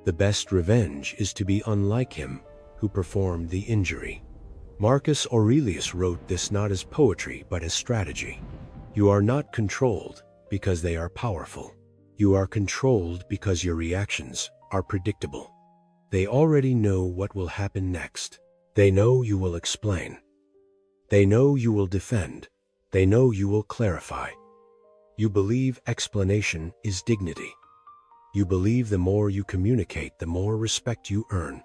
The best revenge is to be unlike him who performed the injury. Marcus Aurelius wrote this not as poetry but as strategy. You are not controlled because they are powerful. You are controlled because your reactions are predictable. They already know what will happen next. They know you will explain. They know you will defend. They know you will clarify. You believe explanation is dignity. You believe the more you communicate, the more respect you earn.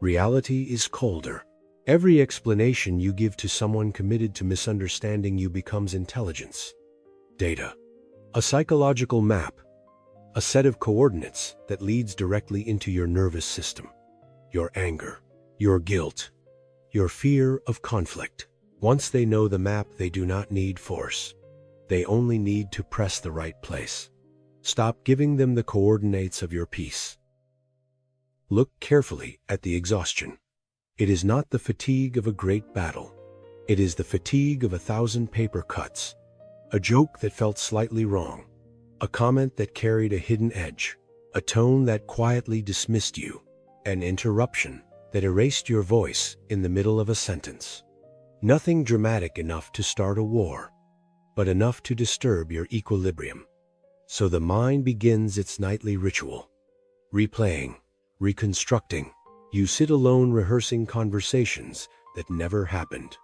Reality is colder. Every explanation you give to someone committed to misunderstanding you becomes intelligence. Data. A psychological map. A set of coordinates that leads directly into your nervous system. Your anger. Your guilt. Your fear of conflict. Once they know the map, they do not need force. They only need to press the right place. Stop giving them the coordinates of your peace. Look carefully at the exhaustion. It is not the fatigue of a great battle. It is the fatigue of 1,000 paper cuts. A joke that felt slightly wrong. A comment that carried a hidden edge. A tone that quietly dismissed you. An interruption that erased your voice in the middle of a sentence. Nothing dramatic enough to start a war, but enough to disturb your equilibrium. So the mind begins its nightly ritual. Replaying, reconstructing. You sit alone rehearsing conversations that never happened.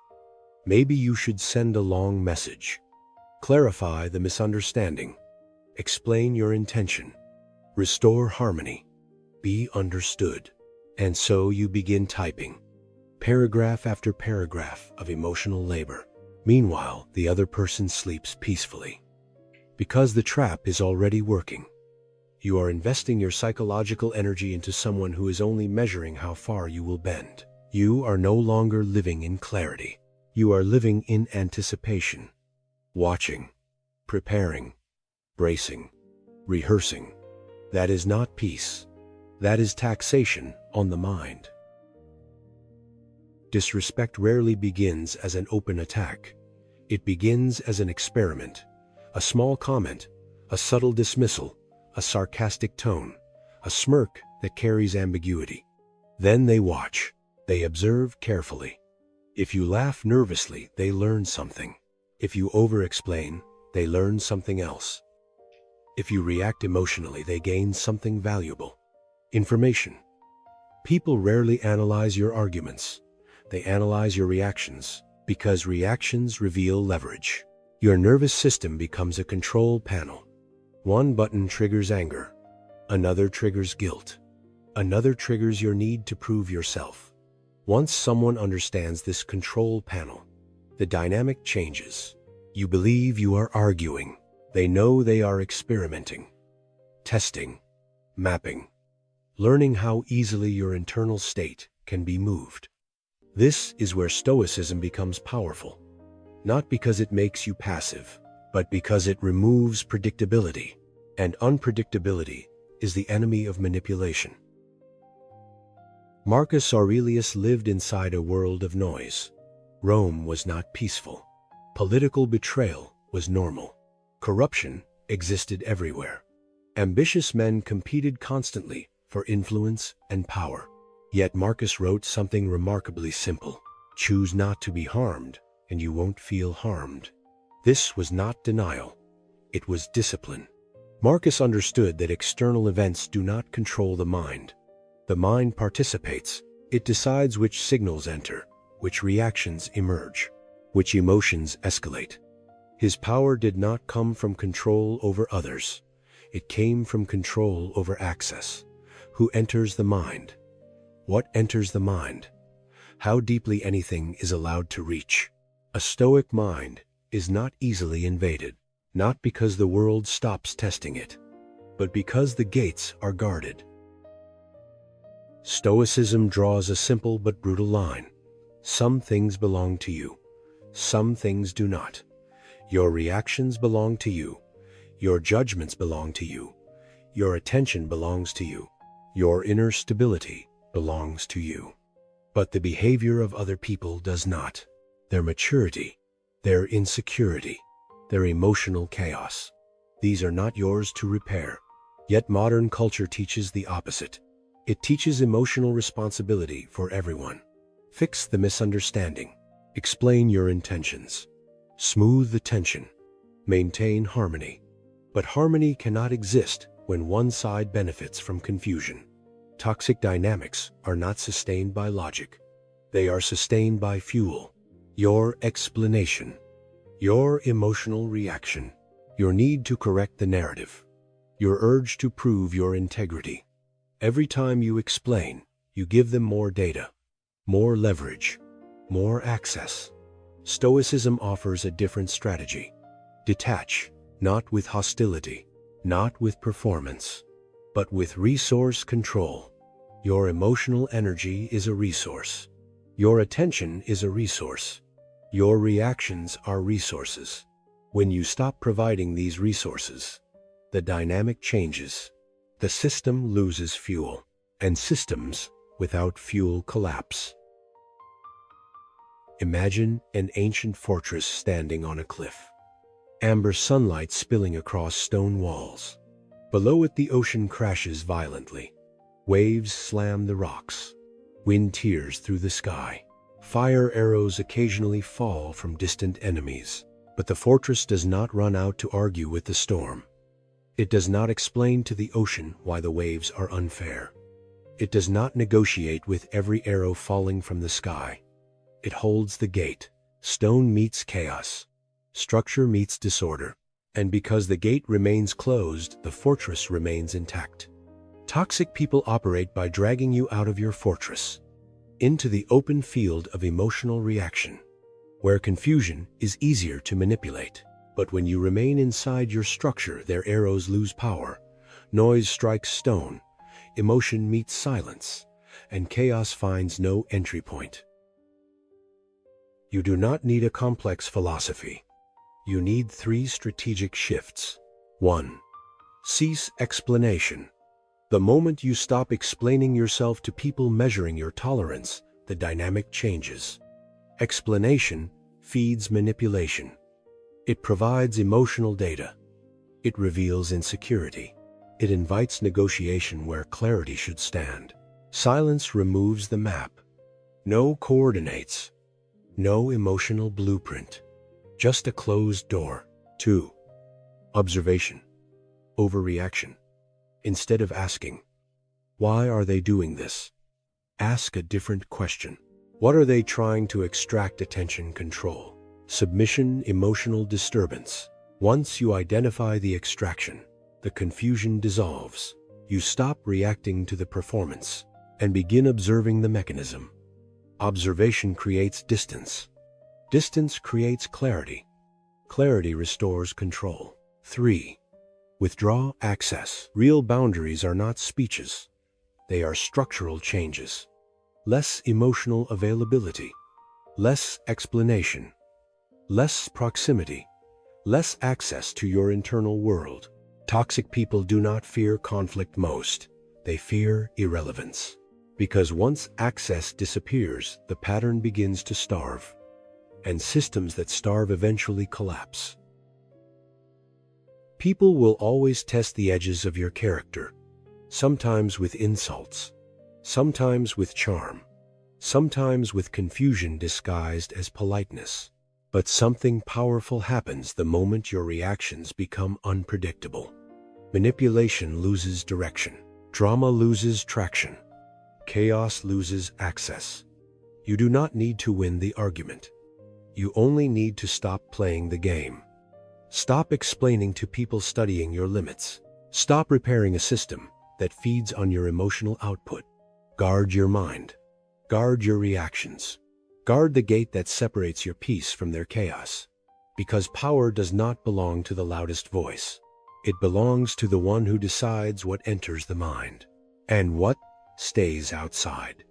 Maybe you should send a long message. Clarify the misunderstanding. Explain your intention. Restore harmony. Be understood. And so you begin typing. Paragraph after paragraph of emotional labor. Meanwhile, the other person sleeps peacefully. Because the trap is already working. You are investing your psychological energy into someone who is only measuring how far you will bend. You are no longer living in clarity. You are living in anticipation. Watching. Preparing. Bracing. Rehearsing. That is not peace. That is taxation on the mind. Disrespect rarely begins as an open attack. It begins as an experiment. A small comment, a subtle dismissal, a sarcastic tone, a smirk that carries ambiguity. Then they watch. They observe carefully. If you laugh nervously, they learn something. If you over-explain, they learn something else. If you react emotionally, they gain something valuable. Information. People rarely analyze your arguments. They analyze your reactions, because reactions reveal leverage. Your nervous system becomes a control panel. One button triggers anger. Another triggers guilt. Another triggers your need to prove yourself. Once someone understands this control panel, the dynamic changes. You believe you are arguing. They know they are experimenting, testing, mapping, learning how easily your internal state can be moved. This is where Stoicism becomes powerful, not because it makes you passive, but because it removes predictability, and unpredictability is the enemy of manipulation. Marcus Aurelius lived inside a world of noise. Rome was not peaceful. Political betrayal was normal. Corruption existed everywhere. Ambitious men competed constantly for influence and power. Yet Marcus wrote something remarkably simple. Choose not to be harmed, and you won't feel harmed. This was not denial. It was discipline. Marcus understood that external events do not control the mind. The mind participates. It decides which signals enter, which reactions emerge, which emotions escalate. His power did not come from control over others. It came from control over access. Who enters the mind? What enters the mind? How deeply anything is allowed to reach? A Stoic mind is not easily invaded, not because the world stops testing it, but because the gates are guarded. Stoicism draws a simple but brutal line. Some things belong to you. Some things do not. Your reactions belong to you. Your judgments belong to you. Your attention belongs to you. Your inner stability belongs to you. But the behavior of other people does not. Their maturity, their insecurity, their emotional chaos. These are not yours to repair. Yet modern culture teaches the opposite. It teaches emotional responsibility for everyone. Fix the misunderstanding. Explain your intentions. Smooth the tension. Maintain harmony. But harmony cannot exist when one side benefits from confusion. Toxic dynamics are not sustained by logic. They are sustained by fuel. Your explanation. Your emotional reaction. Your need to correct the narrative. Your urge to prove your integrity. Every time you explain, you give them more data, more leverage, more access. Stoicism offers a different strategy. Detach, not with hostility, not with performance, but with resource control. Your emotional energy is a resource. Your attention is a resource. Your reactions are resources. When you stop providing these resources, the dynamic changes. The system loses fuel, and systems without fuel collapse. Imagine an ancient fortress standing on a cliff. Amber sunlight spilling across stone walls. Below it the ocean crashes violently. Waves slam the rocks. Wind tears through the sky. Fire arrows occasionally fall from distant enemies. But the fortress does not run out to argue with the storm. It does not explain to the ocean why the waves are unfair. It does not negotiate with every arrow falling from the sky. It holds the gate. Stone meets chaos. Structure meets disorder. And because the gate remains closed, the fortress remains intact. Toxic people operate by dragging you out of your fortress, into the open field of emotional reaction, where confusion is easier to manipulate. But when you remain inside your structure, their arrows lose power. Noise strikes stone, emotion meets silence, and chaos finds no entry point. You do not need a complex philosophy. You need 3 strategic shifts. 1. Cease explanation. The moment you stop explaining yourself to people measuring your tolerance, the dynamic changes. Explanation feeds manipulation. It provides emotional data. It reveals insecurity. It invites negotiation where clarity should stand. Silence removes the map. No coordinates. No emotional blueprint. Just a closed door. 2. Observation. Overreaction. Instead of asking, why are they doing this? Ask a different question. What are they trying to extract? Attention, control, submission, emotional disturbance. Once you identify the extraction, the confusion dissolves. You stop reacting to the performance and begin observing the mechanism. Observation creates distance. Distance creates clarity. Clarity restores control. 3. Withdraw access. Real boundaries are not speeches. They are structural changes. Less emotional availability. Less explanation. Less proximity. Less access to your internal world. Toxic people do not fear conflict most. They fear irrelevance. Because once access disappears, the pattern begins to starve. And systems that starve eventually collapse. People will always test the edges of your character, sometimes with insults, sometimes with charm, sometimes with confusion disguised as politeness. But something powerful happens the moment your reactions become unpredictable. Manipulation loses direction. Drama loses traction. Chaos loses access. You do not need to win the argument. You only need to stop playing the game. Stop explaining to people, studying your limits. Stop repairing a system that feeds on your emotional output. Guard your mind. Guard your reactions. Guard the gate that separates your peace from their chaos. Because power does not belong to the loudest voice. It belongs to the one who decides what enters the mind and what stays outside.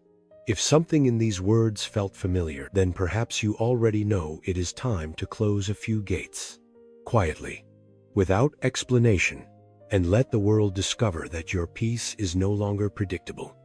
If something in these words felt familiar, then perhaps you already know it is time to close a few gates. Quietly, without explanation, and let the world discover that your peace is no longer predictable.